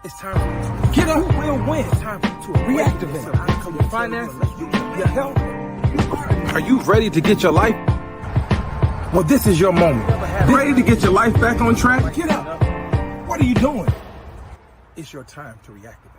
It's time for you to get up. You will win. It's time for you to reactivate your finances, your health. Are you ready to get your life? Well, this is your moment. Ready to get your life back on track? Get up. What are you doing? It's your time to reactivate.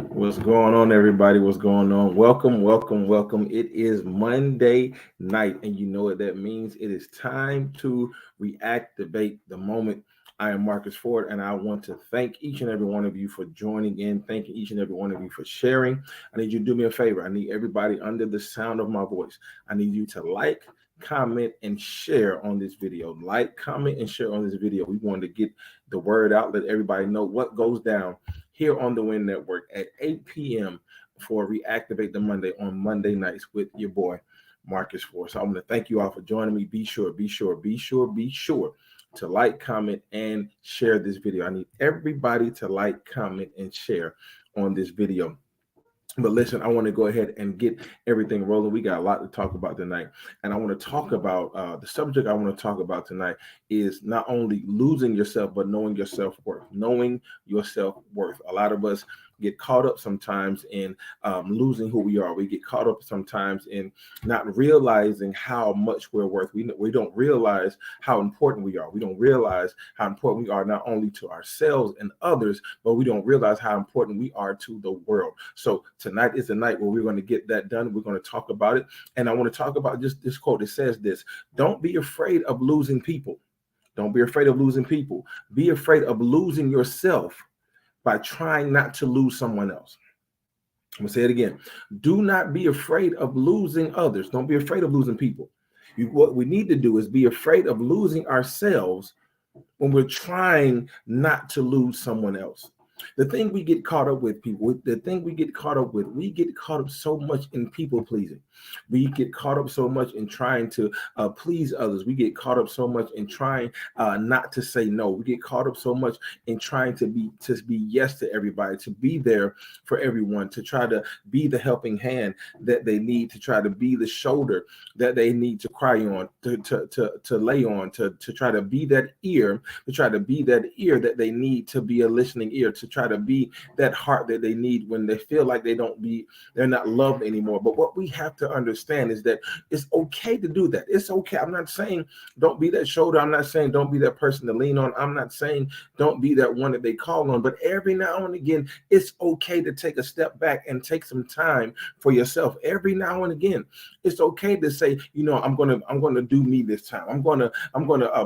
What's going on, everybody? What's going on? Welcome. It is Monday night, and you know what that means. It is time to reactivate the moment. I am Marques Ford, and I want to thank each and every one of you for joining in. Thanking each and every one of you for sharing. I need you to do me a favor. I need everybody under the sound of my voice. I need you to like, comment, and share on this video. Like, comment, and share on this video. We want to get the word out, let everybody know what goes down here on the Win Network at 8 p.m. for Reactivate the Monday on Monday nights with your boy, Marques Ford. So I want to thank you all for joining me. Be sure to like, comment, and share this video. I need everybody to like, comment, and share on this video. But listen, I want to go ahead and get everything rolling. We got a lot to talk about tonight. And I want to talk about the subject I want to talk about tonight is not only losing yourself, but knowing your self-worth. Knowing your self-worth. A lot of us get caught up sometimes in losing who we are. We get caught up sometimes in not realizing how much we're worth. We don't realize how important we are. We don't realize how important we are not only to ourselves and others, but we don't realize how important we are to the world. So tonight is the night where we're going to get that done. We're going to talk about it. And I want to talk about just this quote. It says this: don't be afraid of losing people. Don't be afraid of losing people. Be afraid of losing yourself by trying not to lose someone else. I'm going to say it again. Do not be afraid of losing others. Don't be afraid of losing people. What we need to do is be afraid of losing ourselves when we're trying not to lose someone else. The thing we get caught up with, we get caught up so much in people pleasing. We get caught up so much in trying to please others. We get caught up so much in trying not to say no. We get caught up so much in trying to be yes to everybody, to be there for everyone, to try to be the helping hand that they need, to try to be the shoulder that they need to cry on, to lay on, to try to be that ear, that they need to be a listening ear, to try to be that heart that they need when they feel like they're not loved anymore. But what we have to understand is that it's okay to do that. It's okay. I'm not saying don't be that shoulder. I'm not saying don't be that person to lean on. I'm not saying don't be that one that they call on. But every now and again, it's okay to take a step back and take some time for yourself. Every now and again, it's okay to say, I'm gonna do me this time. I'm gonna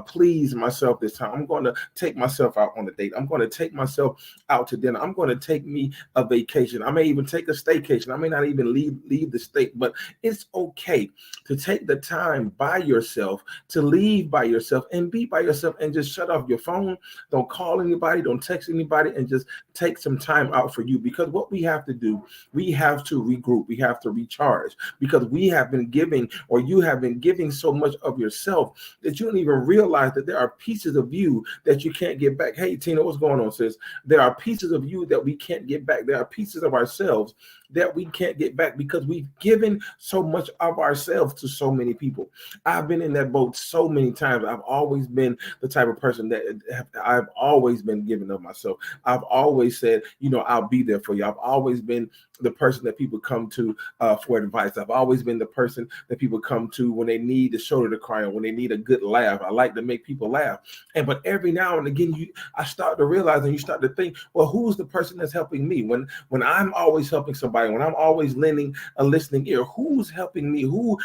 please myself this time. I'm gonna take myself out on a date. I'm gonna take myself out to dinner. I'm going to take me a vacation. I may even take a staycation. I may not even leave the state, but it's okay to take the time by yourself, to leave by yourself and be by yourself and just shut off your phone. Don't call anybody. Don't text anybody, and just take some time out for you. Because what we have to do, we have to regroup. We have to recharge, because we have been giving, or you have been giving so much of yourself that you don't even realize that there are pieces of you that you can't get back. Hey, Tina, what's going on, sis? There are pieces of you that we can't get back. There are pieces of ourselves that we can't get back because we've given so much of ourselves to so many people. I've been in that boat so many times. I've always been the type of person that I've always been giving of myself. I've always said, I'll be there for you. I've always been the person that people come to for advice. I've always been the person that people come to when they need a shoulder to cry on, when they need a good laugh. I like to make people laugh. But every now and again, I start to realize, and you start to think, well, who's the person that's helping me? When I'm always helping somebody, when I'm always lending a listening ear, who's helping me? Who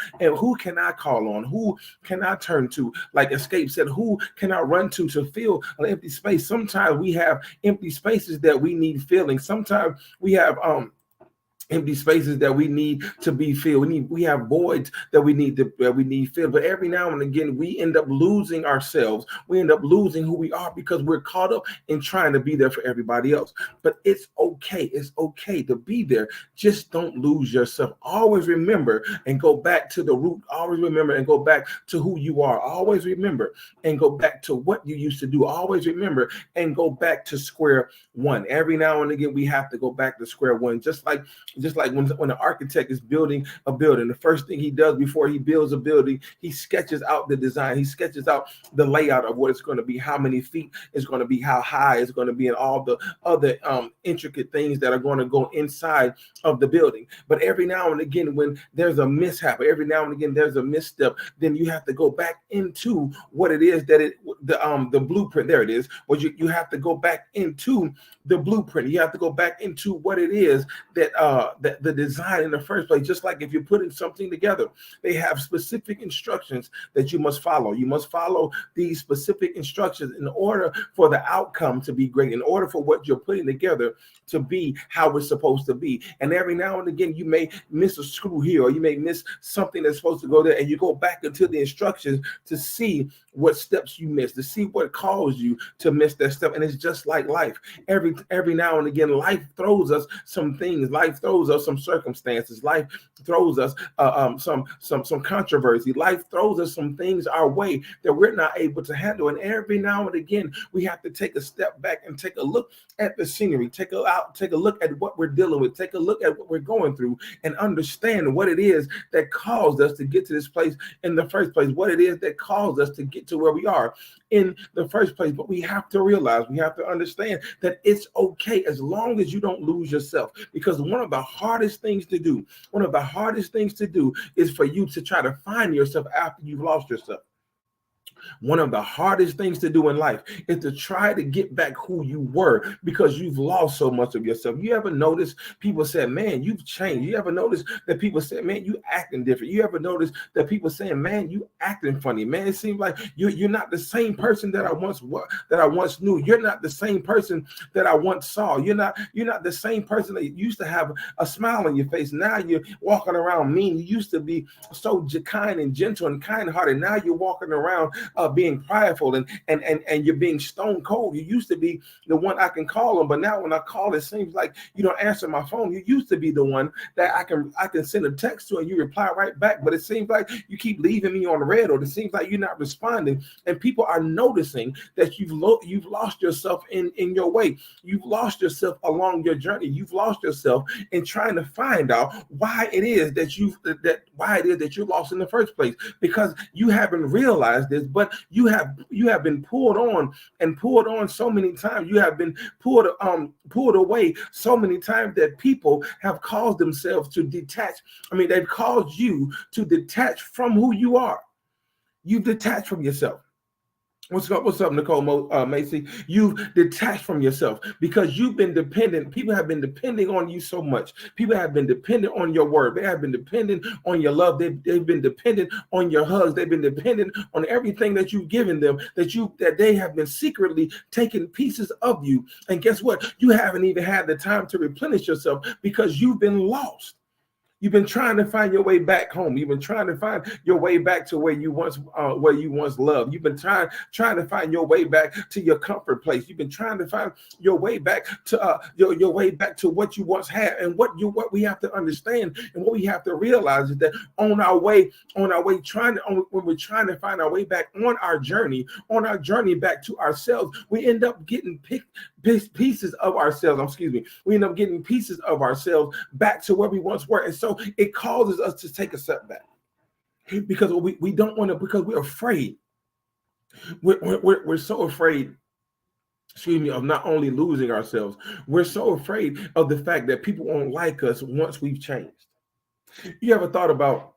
can I call on? Who can I turn to? Like Escape said, who can I run to fill an empty space? Sometimes we have empty spaces that we need filling. Sometimes we have empty spaces that we need to be filled. We have voids that we need filled. But every now and again, we end up losing ourselves. We end up losing who we are because we're caught up in trying to be there for everybody else. But it's okay. It's okay to be there. Just don't lose yourself. Always remember and go back to the root. Always remember and go back to who you are. Always remember and go back to what you used to do. Always remember and go back to square one. Every now and again, we have to go back to square one. Just like when an architect is building a building, the first thing he does before he builds a building, he sketches out the design. He sketches out the layout of what it's going to be, how many feet it's going to be, how high it's going to be, and all the other intricate things that are going to go inside of the building. But every now and again, when there's a mishap, every now and again there's a misstep, then you have to go back into what it is that the blueprint. There it is. Well, you have to go back into the blueprint. You have to go back into what it is that the design in the first place. Just like if you're putting something together, they have specific instructions that you must follow. You must follow these specific instructions in order for the outcome to be great, in order for what you're putting together to be how it's supposed to be. And every now and again, you may miss a screw here, or you may miss something that's supposed to go there, and you go back into the instructions to see what steps you missed, to see what caused you to miss that step. And it's just like life. Every now and again, life throws us some things. Life throws us some circumstances. Life throws us some controversy. Life throws us some things our way that we're not able to handle. And every now and again, we have to take a step back and take a look at the scenery. Take a look at what we're dealing with. Take a look at what we're going through, and understand what it is that caused us to get to this place in the first place. What it is that caused us to get to where we are in the first place. But we have to realize, we have to understand that it's okay as long as you don't lose yourself. Because one of the hardest things to do is for you to try to find yourself after you've lost yourself. One of the hardest things to do in life is to try to get back who you were, because you've lost so much of yourself. You ever notice people say, man, you've changed? You ever notice that people say, man, you acting different? You ever notice that people saying, man, you acting funny? Man, it seems like you're not the same person that I once knew. You're not the same person that I once saw. You're not the same person that used to have a smile on your face. Now you're walking around mean. You used to be so kind and gentle and kind-hearted. Now you're walking around being prideful and you're being stone cold. You used to be the one I can call on, but now when I call, it seems like you don't answer my phone. You used to be the one that I can send a text to and you reply right back, but it seems like you keep leaving me on red, or it seems like you're not responding. And people are noticing that you've lost yourself in your way. You've lost yourself along your journey. You've lost yourself in trying to find out why it is that you're lost in the first place, because you haven't realized this, but you have been pulled on so many times. You have been pulled away so many times that people have caused themselves to detach. They've caused you to detach from who you are. You've detached from yourself. What's up, Nicole Macy? You've detached from yourself because you've been dependent. People have been depending on you so much. People have been dependent on your word. They have been dependent on your love. They've been dependent on your hugs. They've been dependent on everything that you've given them, that they have been secretly taking pieces of you. And guess what? You haven't even had the time to replenish yourself because you've been lost. You've been trying to find your way back home. You've been trying to find your way back to where you once loved. You've been trying to find your way back to your comfort place. You've been trying to find your way back to your way back to what you once had. And what we have to understand and what we have to realize is that when we're trying to find our way back on our journey back to ourselves, we end up getting pieces of ourselves. We end up getting pieces of ourselves back to where we once were. And so it causes us to take a step back because we don't want to, because we're afraid. We're so afraid, of not only losing ourselves, we're so afraid of the fact that people won't like us once we've changed. You ever thought about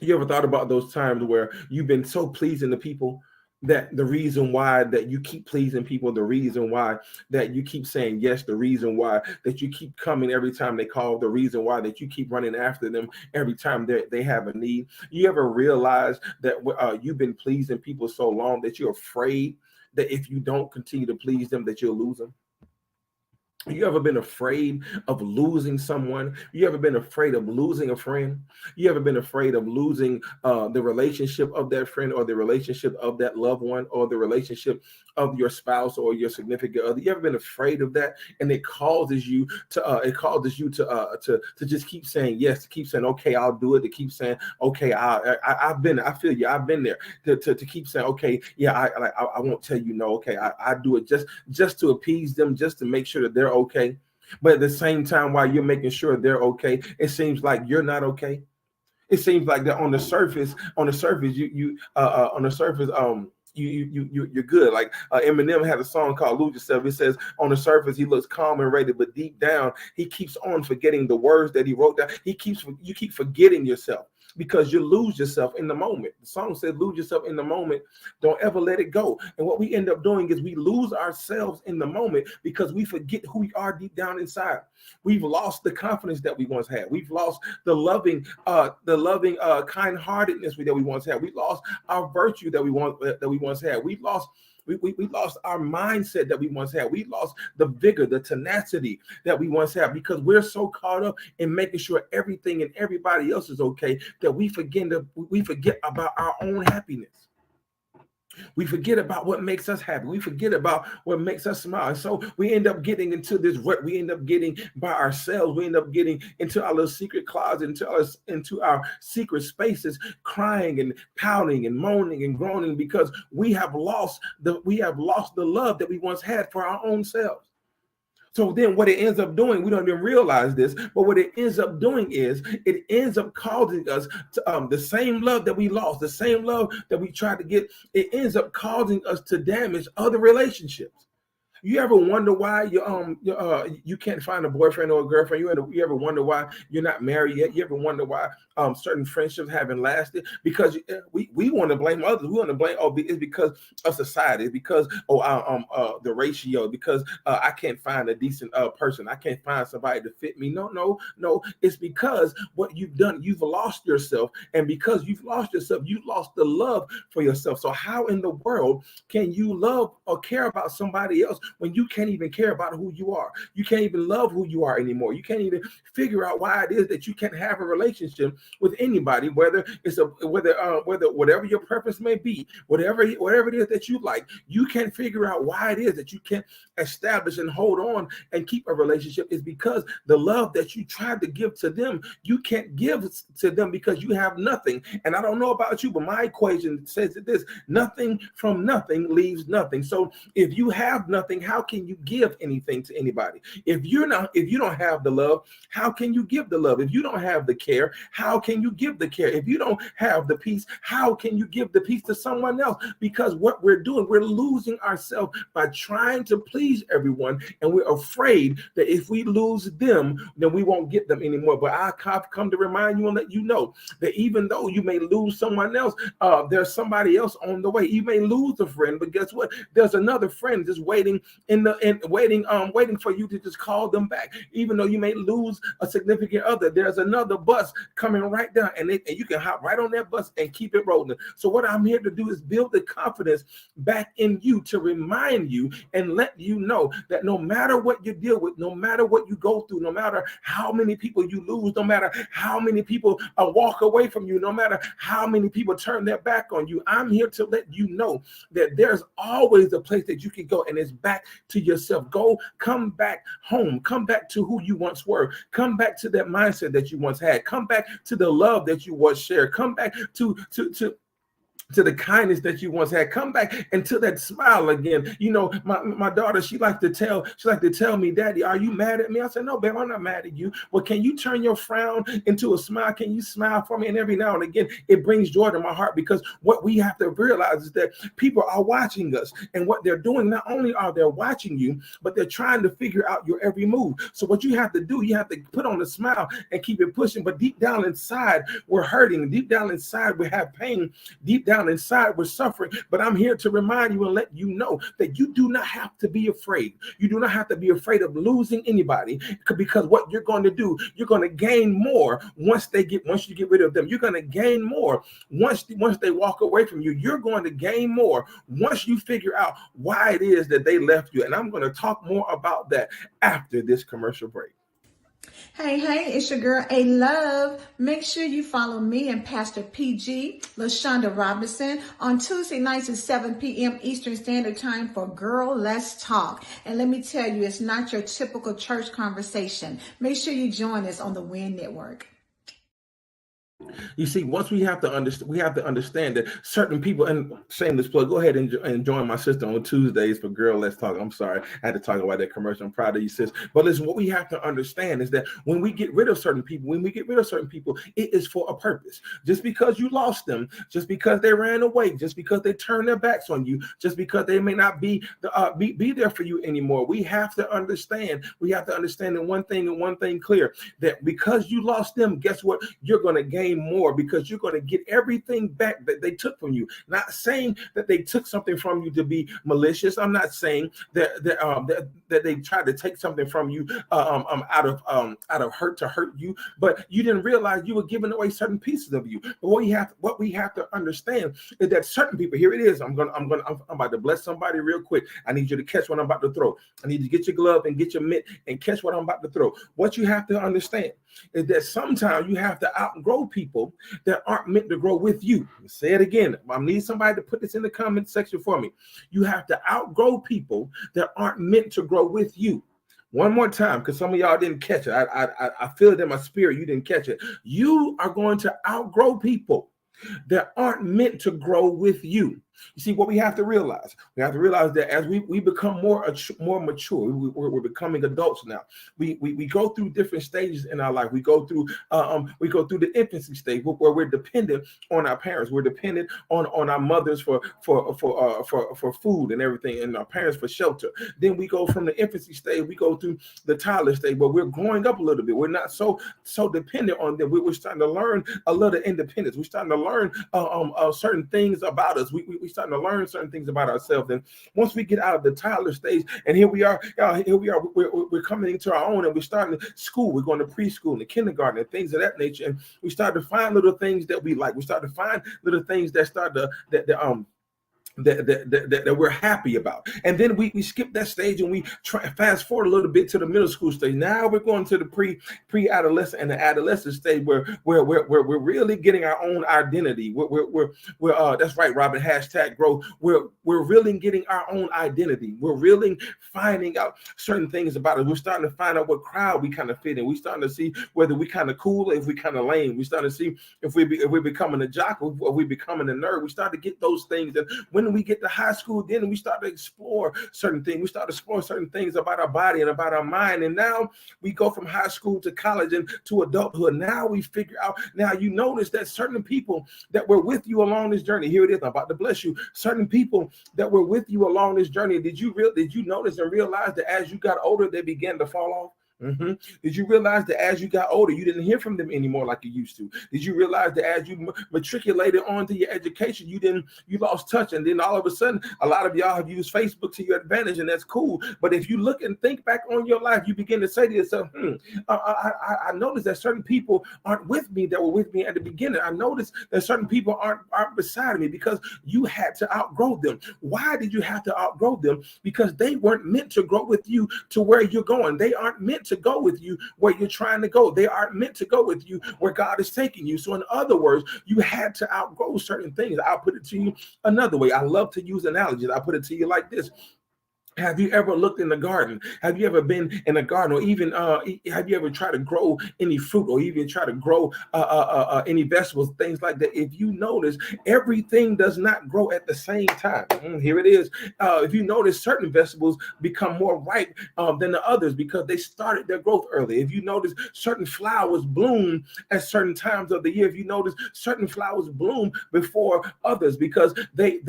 those times where you've been so pleasing to people that the reason why that you keep pleasing people, the reason why that you keep saying yes, the reason why that you keep coming every time they call, the reason why that you keep running after them every time they have a need? You ever realize that you've been pleasing people so long that you're afraid that if you don't continue to please them, that you'll lose them? You ever been afraid of losing someone? You ever been afraid of losing a friend? You ever been afraid of losing the relationship of that friend, or the relationship of that loved one, or the relationship of your spouse or your significant other? You ever been afraid of that? And it causes you to just keep saying yes, to keep saying okay, I'll do it, to keep saying okay, I feel you, I've been there, to keep saying okay, yeah, I won't tell you no, okay, I do it just to appease them, just to make sure that they're okay. But at the same time, while you're making sure they're okay, it seems like you're not okay. It seems like that on the surface, on the surface, you're good. Like Eminem had a song called "Lose Yourself." It says on the surface he looks calm and ready, but deep down he keeps on forgetting the words that he wrote down. You keep forgetting yourself because you lose yourself in the moment. The song said, "Lose yourself in the moment. Don't ever let it go." And what we end up doing is we lose ourselves in the moment because we forget who we are deep down inside. We've lost the confidence that we once had. We've lost the loving, kind-heartedness that we once had. We lost our virtue that we once had. We lost our mindset that we once had. We lost the vigor, the tenacity that we once had, because we're so caught up in making sure everything and everybody else is okay that we forget about our own happiness. We forget about what makes us happy. We forget about what makes us smile. And so we end up getting into this rut. We end up getting by ourselves. We end up getting into our little secret closet, into our secret spaces, crying and pouting and moaning and groaning because we have lost the love that we once had for our own selves. So then what it ends up doing, we don't even realize this, but what it ends up doing is it ends up causing us to, the same love that we lost, the same love that we tried to get, it ends up causing us to damage other relationships. You ever wonder why you can't find a boyfriend or a girlfriend? You ever wonder why you're not married yet? You ever wonder why certain friendships haven't lasted? Because we want to blame others. We want to blame it's because of society. It's because the ratio. Because I can't find a decent person. I can't find somebody to fit me. No. It's because what you've done. You've lost yourself, and because you've lost yourself, you lost the love for yourself. So how in the world can you love or care about somebody else when you can't even care about who you are? You can't even love who you are anymore. You can't even figure out why it is that you can't have a relationship with anybody, whether whatever your preference may be, whatever it is that you like. You can't figure out why it is that you can't establish and hold on and keep a relationship. Is because the love that you tried to give to them, you can't give to them because you have nothing. And I don't know about you, but my equation says that this: nothing from nothing leaves nothing. So if you have nothing, how can you give anything to anybody? If you don't have the love, how can you give the love? If you don't have the care, how can you give the care? If you don't have the peace, how can you give the peace to someone else? Because what we're doing, we're losing ourselves by trying to please everyone, and we're afraid that if we lose them, then we won't get them anymore. But I come to remind you and let you know that even though you may lose someone else, there's somebody else on the way. You may lose a friend, but guess what? There's another friend just waiting waiting for you to just call them back. Even though you may lose a significant other, there's another bus coming right down, and you can hop right on that bus and keep it rolling. So what I'm here to do is build the confidence back in you, to remind you and let you know that no matter what you deal with, no matter what you go through, no matter how many people you lose, no matter how many people walk away from you, no matter how many people turn their back on you, I'm here to let you know that there's always a place that you can go, and it's back to yourself. Come back home. Come back to who you once were. Come back to that mindset that you once had. Come back to the love that you once shared. Come back to the kindness that you once had. Come back into that smile again. You know, my daughter, she likes to tell me, "Daddy, are you mad at me?" I said, "No, babe, I'm not mad at you." Well, can you turn your frown into a smile? Can you smile for me? And every now and again, it brings joy to my heart, because what we have to realize is that people are watching us, and what they're doing, not only are they watching you, but they're trying to figure out your every move. So what you have to do, you have to put on a smile and keep it pushing. But deep down inside, we're hurting. Deep down inside, we have pain. Deep down down inside with suffering. But I'm here to remind you and let you know that you do not have to be afraid. You do not have to be afraid of losing anybody, because what you're going to do, you're going to gain more once you get rid of them. You're going to gain more once they walk away from you. You're going to gain more once you figure out why it is that they left you. And I'm going to talk more about that after this commercial break. Hey, it's your girl, A Love. Make sure you follow me and Pastor PG, LaShonda Robinson, on Tuesday nights at 7 p.m. Eastern Standard Time for Girl Let's Talk. And let me tell you, it's not your typical church conversation. Make sure you join us on the WIN Network. You see, once we have to understand that certain people, and shameless plug, go ahead and join my sister on Tuesdays for Girl Let's Talk. I'm sorry, I had to talk about that commercial. I'm proud of you, sis. But listen, what we have to understand is that when we get rid of certain people, it is for a purpose. Just because you lost them, just because they ran away, just because they turned their backs on you, just because they may not be there for you anymore, we have to understand. We have to understand that one thing clear, that because you lost them, guess what? You're going to gain more, because you're going to get everything back that they took from you. Not saying that they took something from you to be malicious. I'm not saying that they tried to take something from you out of hurt to hurt you, but you didn't realize you were giving away certain pieces of you. But what we have to understand is that certain people, here it is. I'm about to bless somebody real quick. I need you to catch what I'm about to throw. I need you to get your glove and get your mitt and catch what I'm about to throw. What you have to understand is that sometimes you have to outgrow people that aren't meant to grow with you. Say it again. I need somebody to put this in the comment section for me. You have to outgrow people that aren't meant to grow with you. One more time, because some of y'all didn't catch it. I feel it in my spirit. You didn't catch it. You are going to outgrow people that aren't meant to grow with you. You see, what we have to realize that as we become more mature, we're becoming adults now. We go through different stages in our life. We go through the infancy stage where we're dependent on our parents. We're dependent on our mothers for food and everything, and our parents for shelter. Then we go from the infancy stage, we go through the toddler stage, where we're growing up a little bit. We're not so dependent on them. We're starting to learn a little independence. We're starting to learn certain things about us. We starting to learn certain things about ourselves. And once we get out of the toddler stage, and here we are, we're coming into our own, and we're starting school. We're going to preschool and kindergarten and things of that nature. And we start to find little things that we like. We start to find little things that start to that we're happy about. And then we skip that stage and we fast forward a little bit to the middle school stage. Now we're going to the pre-adolescent and the adolescent stage where we're really getting our own identity. We're that's right, Robin, #growth. We're really getting our own identity. We're really finding out certain things about us. We're starting to find out what crowd we kind of fit in. We're starting to see whether we kind of cool or if we kind of lame. We're starting to see if we're becoming a jock or we becoming a nerd. We start to get those things. And when we get to high school, then we start to explore certain things. We start to explore certain things about our body and about our mind. And now we go from high school to college and to adulthood. Now we figure out, now you notice that certain people that were with you along this journey, here it is, I'm about to bless you. Certain people that were with you along this journey, did you notice and realize that as you got older, they began to fall off? Mm-hmm. Did you realize that as you got older, you didn't hear from them anymore like you used to? Did you realize that as you matriculated onto your education, you lost touch, and then all of a sudden, a lot of y'all have used Facebook to your advantage, and that's cool. But if you look and think back on your life, you begin to say to yourself, I noticed that certain people aren't with me that were with me at the beginning. I noticed that certain people aren't beside me, because you had to outgrow them. Why did you have to outgrow them? Because they weren't meant to grow with you to where you're going. They aren't meant to go with you where you're trying to go. They aren't meant to go with you where God is taking you. So in other words, you had to outgrow certain things. I'll put it to you another way. I love to use analogies. I'll put it to you like this. Have you ever looked in the garden? Have you ever been in a garden, or even have you ever tried to grow any fruit, or even try to grow any vegetables, things like that? If you notice, everything does not grow at the same time. Here it is. If you notice, certain vegetables become more ripe than the others because they started their growth early. If you notice, certain flowers bloom at certain times of the year. If you notice, certain flowers bloom before others because they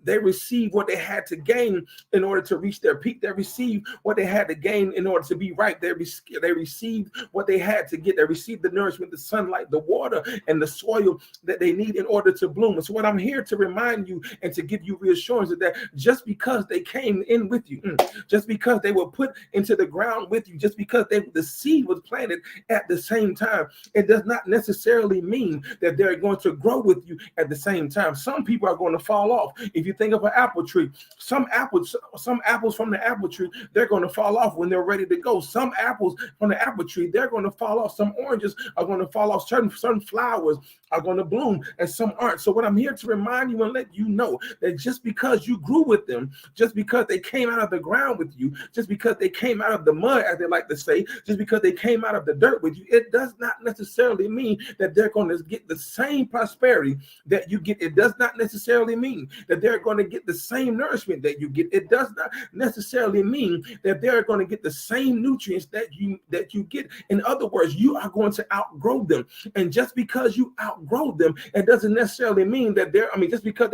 receive what they had to gain in order to reach reach their peak. They received what they had to gain in order to be right. They received what they had to get. They received the nourishment, the sunlight, the water, and the soil that they need in order to bloom. And so what I'm here to remind you and to give you reassurance is that just because they came in with you, just because they were put into the ground with you, just because the seed was planted at the same time, it does not necessarily mean that they're going to grow with you at the same time. Some people are going to fall off. If you think of an apple tree, some apples from the apple tree, they're going to fall off when they're ready to go. Some apples from the apple tree, they're going to fall off. Some oranges are going to fall off. Certain flowers are going to bloom and some aren't. So what I'm here to remind you and let you know that just because you grew with them, just because they came out of the ground with you, just because they came out of the mud, as they like to say, just because they came out of the dirt with you, it does not necessarily mean that they're going to get the same prosperity that you get. It does not necessarily mean that they're going to get the same nourishment that you get. It does not necessarily mean that they're going to get the same nutrients that you get. In other words, you are going to outgrow them. And just because you outgrow them, it doesn't necessarily mean that just because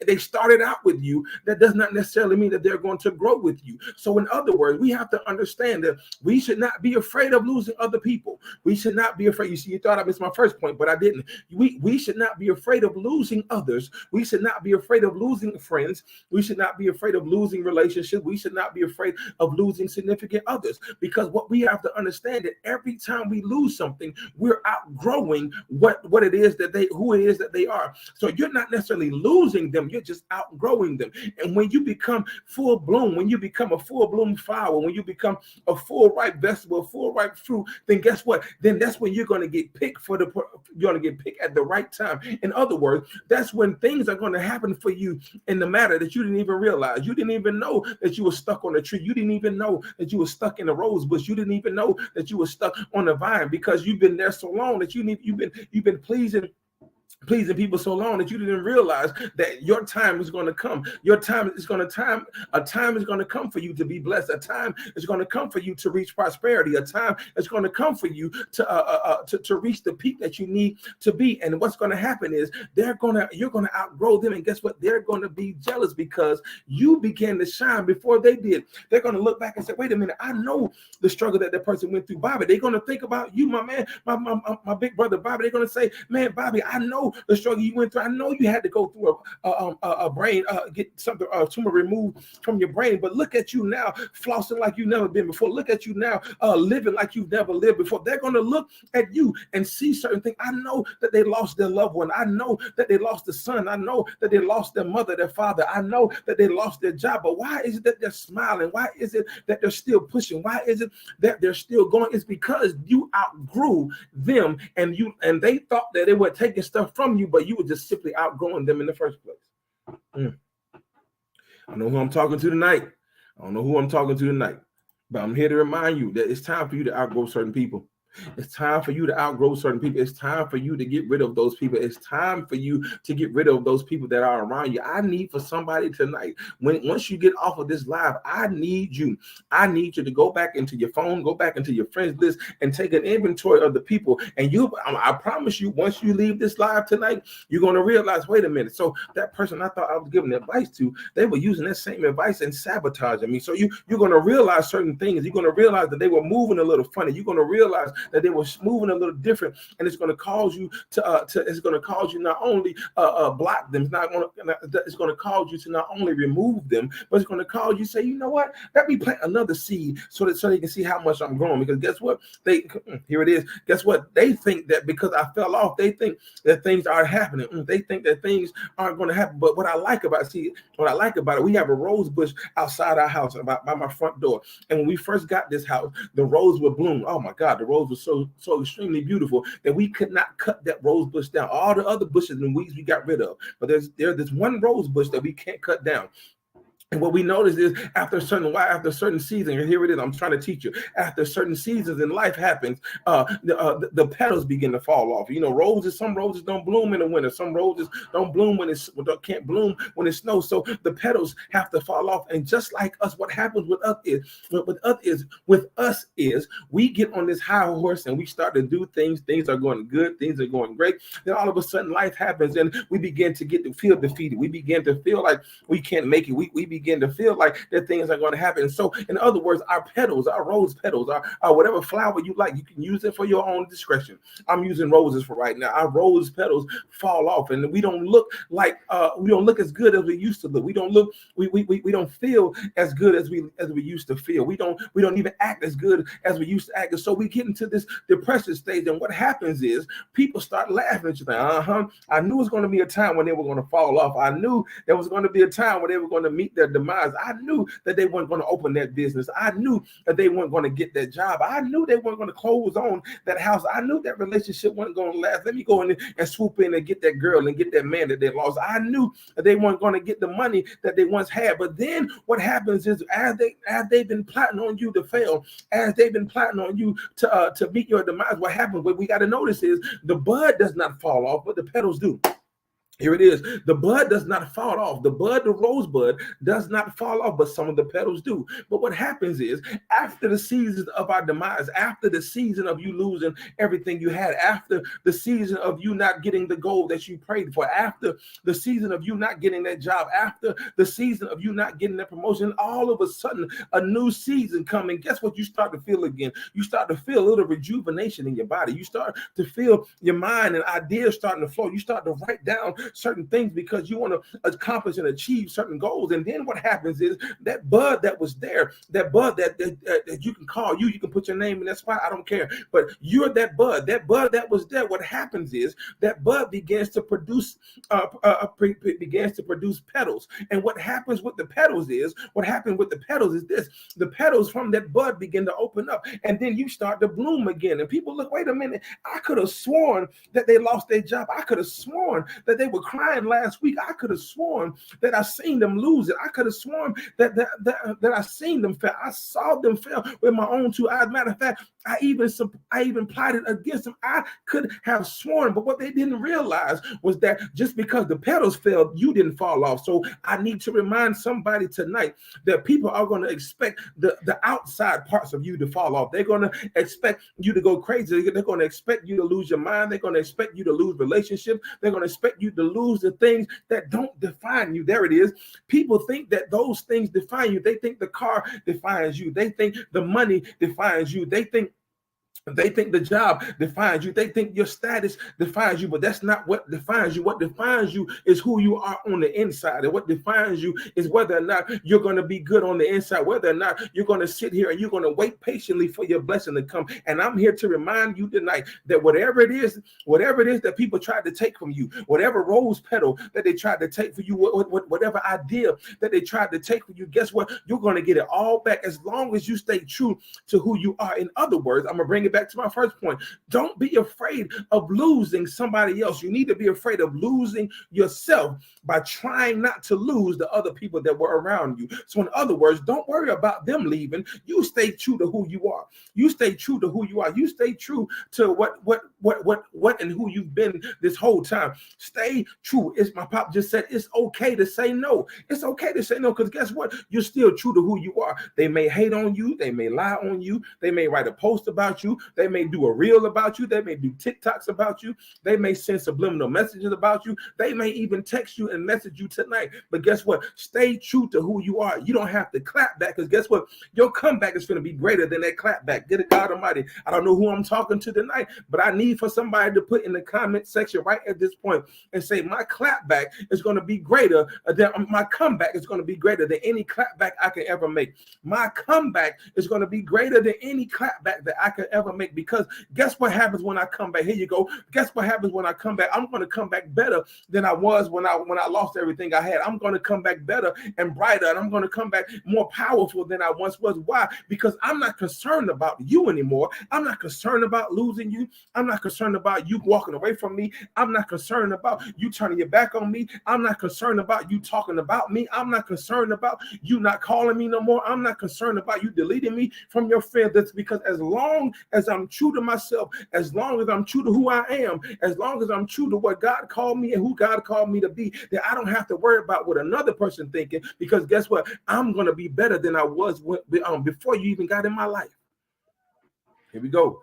they started out with you, that does not necessarily mean that they're going to grow with you. So in other words, we have to understand that we should not be afraid of losing other people. We should not be afraid. You see, you thought I missed my first point, but I didn't. We should not be afraid of losing others. We should not be afraid of losing friends. We should not be afraid of losing relationships. We should not be afraid of losing significant others, because what we have to understand that every time we lose something, we're outgrowing who it is that they are. So you're not necessarily losing them, you're just outgrowing them. And when you become full bloom, when you become a full bloom flower, when you become a full ripe vegetable, a full ripe fruit, then guess what? Then that's when you're going to get picked at the right time. In other words, that's when things are going to happen for you in the matter that you didn't even realize. You didn't even know that you were stuck on a tree. You didn't even know that you were stuck in a rose bush. You didn't even know that you were stuck on a vine, because you've been there so long that you've been pleasing people so long that you didn't realize that your time is going to come. A time is going to come for you to be blessed. A time is going to come for you to reach prosperity. A time is going to come for you to reach the peak that you need to be. And what's going to happen is you're going to outgrow them. And guess what? They're going to be jealous because you began to shine before they did. They're going to look back and say, wait a minute, I know the struggle that person went through, Bobby. They're going to think about you, my man, my big brother, Bobby. They're going to say, man, Bobby, I know the struggle you went through. I know you had to go through a brain, get something, tumor removed from your brain, but look at you now, flossing like you've never been before. Look at you now, living like you've never lived before. They're going to look at you and see certain things. I know that they lost their loved one. I know that they lost a son. I know that they lost their mother, their father. I know that they lost their job, but why is it that they're smiling? Why is it that they're still pushing? Why is it that they're still going? It's because you outgrew them, and they thought that they were taking stuff from you, but you were just simply outgrowing them in the first place. I know who I'm talking to tonight. I don't know who I'm talking to tonight, but I'm here to remind you that it's time for you to outgrow certain people. It's time for you to outgrow certain people. It's time for you to get rid of those people. It's time for you to get rid of those people that are around you. I need for somebody tonight, once you get off of this live, I need you to go back into your phone, go back into your friends list, and take an inventory of the people. And I promise you, once you leave this live tonight, you're going to realize, wait a minute. So that person I thought I was giving advice to, they were using that same advice and sabotaging me. So you're going to realize certain things. You're going to realize that they were moving a little funny. You're going to realize that they were moving a little different, and it's going to cause you it's going to cause you not only block them, it's going to cause you to not only remove them, but it's going to cause you say, you know what, let me plant another seed so they can see how much I'm growing. Because guess what, here it is. Guess what, they think that because I fell off, they think that things aren't happening. They think that things aren't going to happen. But what I like about it, we have a rose bush outside our house by my front door, and when we first got this house, the rose would bloom. Oh my God, the rose was so extremely beautiful that we could not cut that rose bush down. All the other bushes and weeds we got rid of, but there's this one rose bush that we can't cut down. And what we notice is after a certain season, and here it is, I'm trying to teach you, after certain seasons in life happens, the petals begin to fall off. You know, some roses don't bloom in the winter. Some roses don't bloom can't bloom when it snows. So the petals have to fall off. And just like us, what happens with us is we get on this high horse and we start to do things. Things are going good. Things are going great. Then all of a sudden life happens and we begin to feel defeated. We begin to feel like we can't make it. We begin to feel like that things are going to happen. So in other words, our petals, our rose petals, our whatever flower you like, you can use it for your own discretion. I'm using roses for right now. Our rose petals fall off, and we don't look like we don't look as good as we used to look. We don't look, we don't feel as good as we used to feel. We don't even act as good as we used to act. And so we get into this depression stage, and what happens is people start laughing at you. Like, I knew it was going to be a time when they were going to fall off. I knew there was going to be a time when they were going to meet their demise. I knew that they weren't going to open that business. I knew that they weren't going to get that job. I knew they weren't going to close on that house. I knew that relationship wasn't going to last. Let me go in and swoop in and get that girl and get that man that they lost. I knew that they weren't going to get the money that they once had. But then what happens is as they've been plotting on you to fail, as they've been plotting on you to meet your demise, what happens? What we got to notice is the bud does not fall off, but the petals do. Here it is. The bud does not fall off. The rosebud does not fall off, but some of the petals do. But what happens is after the season of our demise, after the season of you losing everything you had, after the season of you not getting the goal that you prayed for, after the season of you not getting that job, after the season of you not getting that promotion, all of a sudden a new season coming. Guess what you start to feel again? You start to feel a little rejuvenation in your body. You start to feel your mind and ideas starting to flow. You start to write down certain things because you want to accomplish and achieve certain goals. And then what happens is that bud that was there, that bud that you can call, you can put your name in that spot, I don't care, but you're that bud that was there. What happens is that bud begins to produce petals. And what happens with the petals is this: the petals from that bud begin to open up, and then you start to bloom again. And people look, wait a minute, I could have sworn that they lost their job. I could have sworn that they were crying last week. I could have sworn that I seen them lose it. I could have sworn that I seen them fail. I saw them fail with my own two eyes. Matter of fact, I even plotted against them. I could have sworn, but what they didn't realize was that just because the petals fell, you didn't fall off. So I need to remind somebody tonight that people are going to expect the outside parts of you to fall off. They're going to expect you to go crazy. They're going to expect you to lose your mind. They're going to expect you to lose relationships. They're going to expect you to lose the things that don't define you. There it is. People think that those things define you. They think the car defines you. They think the money defines you. They think the job defines you. They think your status defines you, but that's not what defines you. What defines you is who you are on the inside. And what defines you is whether or not you're going to be good on the inside, whether or not you're going to sit here and you're going to wait patiently for your blessing to come. And I'm here to remind you tonight that whatever it is that people tried to take from you, whatever rose petal that they tried to take from you, whatever idea that they tried to take from you, guess what? You're going to get it all back as long as you stay true to who you are. In other words, I'm going to bring it back to my first point. Don't be afraid of losing somebody else. You need to be afraid of losing yourself by trying not to lose the other people that were around you. So in other words, don't worry about them leaving. You stay true to who you are. You stay true to who you are. You stay true to what and who you've been this whole time. Stay true. It's my pop just said it's okay to say no. It's okay to say no, because guess what? You're still true to who you are. They may hate on you. They may lie on you. They may write a post about you. They may do a reel about you. They may do TikToks about you. They may send subliminal messages about you. They may even text you and message you tonight. But guess what? Stay true to who you are. You don't have to clap back, because guess what? Your comeback is going to be greater than that clap back. Get it, God Almighty. I don't know who I'm talking to tonight, but I need for somebody to put in the comment section right at this point and say, my clap back is going to be greater than my comeback is going to be greater than any clap back I can ever make. My comeback is going to be greater than any clap back that I could ever make. Because guess what happens when I come back? Here you go. Guess what happens when I come back? I'm going to come back better than I was when I lost everything I had. I'm going to come back better and brighter, and I'm going to come back more powerful than I once was. Why? Because I'm not concerned about you anymore. I'm not concerned about losing you. I'm not concerned about you walking away from me. I'm not concerned about you turning your back on me. I'm not concerned about you talking about me. I'm not concerned about you not calling me no more. I'm not concerned about you deleting me from your friends. That's because as long as I'm true to myself, as long as I'm true to who I am, as long as I'm true to what God called me and who God called me to be, then I don't have to worry about what another person thinking, because guess what? I'm going to be better than I was before you even got in my life. Here we go.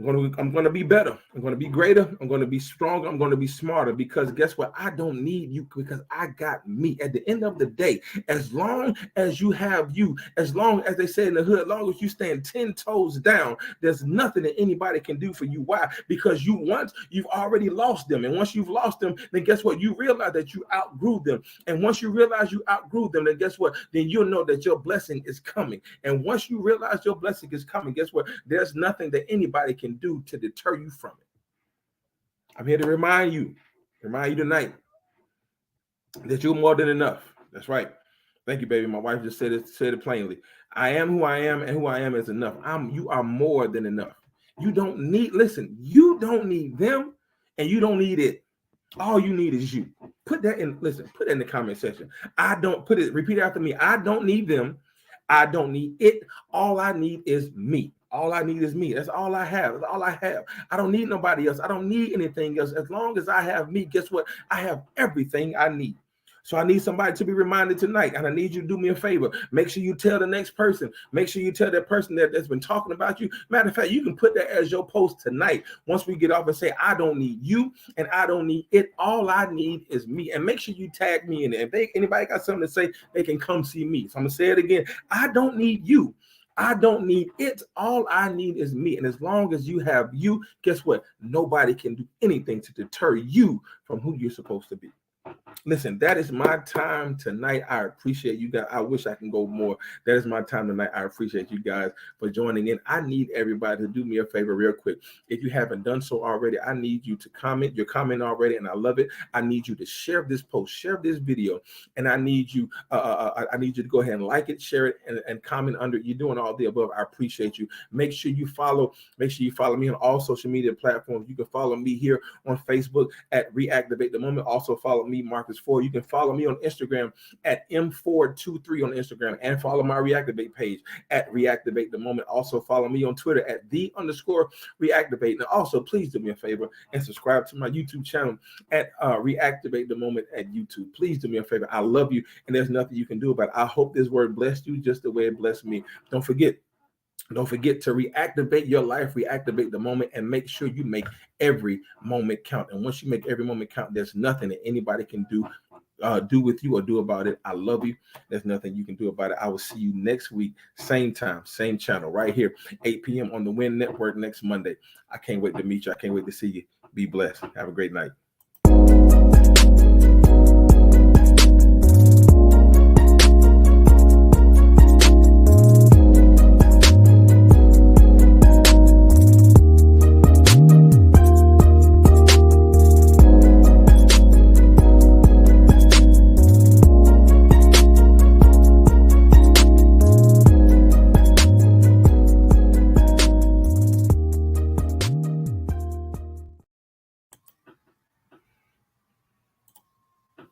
I'm going to be better. I'm going to be greater. I'm going to be stronger. I'm going to be smarter, because guess what? I don't need you, because I got me. At the end of the day, as long as you have you, as long as they say in the hood, as long as you stand 10 toes down, there's nothing that anybody can do for you. Why? Because you've already lost them. And once you've lost them, then guess what? You realize that you outgrew them. And once you realize you outgrew them, then guess what? Then you'll know that your blessing is coming. And once you realize your blessing is coming, guess what? There's nothing that anybody can do to deter you from it. I'm here to remind you tonight that you're more than enough. That's right. Thank you, baby. My wife just said it plainly. I am who I am, and who I am is enough. You are more than enough. You don't need them, and you don't need it. All you need is you. Put that in the comment section. Repeat after me. I don't need them. I don't need it. All I need is me. All I need is me. That's all I have. That's all I have. I don't need nobody else. I don't need anything else. As long as I have me, guess what? I have everything I need. So I need somebody to be reminded tonight, and I need you to do me a favor. Make sure you tell the next person. Make sure you tell that person that's been talking about you. Matter of fact, you can put that as your post tonight. Once we get off, and say, I don't need you, and I don't need it. All I need is me. And make sure you tag me in it. If anybody got something to say, they can come see me. So I'm gonna say it again. I don't need you. I don't need it. All I need is me. And as long as you have you, guess what? Nobody can do anything to deter you from who you're supposed to be. Listen, that is my time tonight. I appreciate you guys. I wish I can go more. That is my time tonight. I appreciate you guys for joining in. I need everybody to do me a favor real quick. If you haven't done so already, I need you to comment. You're commenting already, and I love it. I need you to share this post, share this video, and I need you to go ahead and like it, share it, and comment under it. You're doing all the above. I appreciate you. Make sure you follow me on all social media platforms. You can follow me here on Facebook at Reactivate the Moment. Also follow me, Marques Ford. You can follow me on Instagram at M423 on Instagram, and follow my Reactivate page at Reactivate the Moment. Also follow me on Twitter at _Reactivate. And also, please do me a favor and subscribe to my YouTube channel at Reactivate the Moment at YouTube. Please do me a favor. I love you, and there's nothing you can do about it. I hope this word blessed you just the way it blessed me. Don't forget to reactivate your life, reactivate the moment, and make sure you make every moment count. And once you make every moment count, there's nothing that anybody can do with you or do about it. I love you. There's nothing you can do about it. I will see you next week, same time, same channel, right here, 8 p.m. on the Win Network next Monday. I can't wait to meet you. I can't wait to see you. Be blessed. Have a great night.